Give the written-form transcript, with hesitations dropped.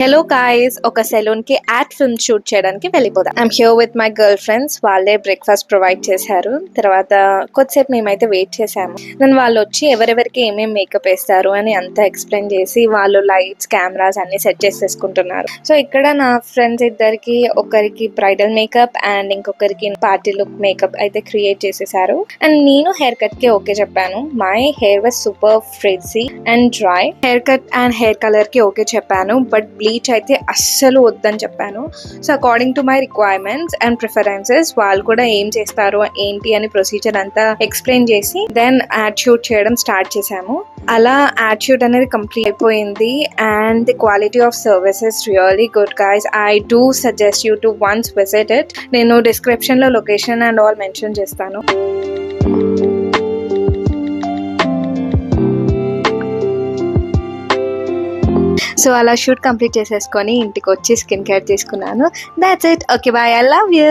Hello guys, ఒక salon కి ad film shoot చేయడానికి వెళ్ళిపోదాం. I'm here with my girl friends. వాళ్ళే బ్రేక్ఫాస్ట్ ప్రొవైడ్ చేశారు. తర్వాత కొద్దిసేపు మేమైతే వెయిట్ చేసాము. నేను వాళ్ళు వచ్చి ఎవరెవరికి ఏమేమి మేకప్ వేస్తారు అని అంతా ఎక్స్ప్లెయిన్ చేసి వాళ్ళు లైట్స్, కెమెరాస్ అన్ని సెట్ చేసేసుకుంటున్నారు. సో ఇక్కడ నా ఫ్రెండ్స్ ఇద్దరికి, ఒకరికి బ్రైడల్ మేకప్ అండ్ ఇంకొకరికి పార్టీ లుక్ మేకప్ అయితే క్రియేట్ చేసేసారు. అండ్ నేను హెయిర్ కట్ కి ఓకే చెప్పాను. My hair was super frizzy and dry. Hair cut and hair colour కి ఓకే చెప్పాను, బట్ బ్లీచ్ అయితే అస్సలు వద్దని చెప్పాను. So according to my requirements and preferences వాళ్ళు కూడా ఏం చేస్తారు ఏంటి అని ప్రొసీజర్ అంతా ఎక్స్ప్లెయిన్ చేసి దెన్ యాడ్ షూట్ చేయడం స్టార్ట్ చేసాము. అలా యాడ్ షూట్ అనేది కంప్లీట్ అయిపోయింది and the quality of service is really good guys. I do suggest you to once visit it. నేను డిస్క్రిప్షన్ లో లొకేషన్ అండ్ ఆల్ మెన్షన్ చేస్తాను. సో అలా షూట్ కంప్లీట్ చేసేసుకొని ఇంటికి వచ్చి స్కిన్ కేర్ తీసుకున్నాను. That's it. Okay bye. I love you.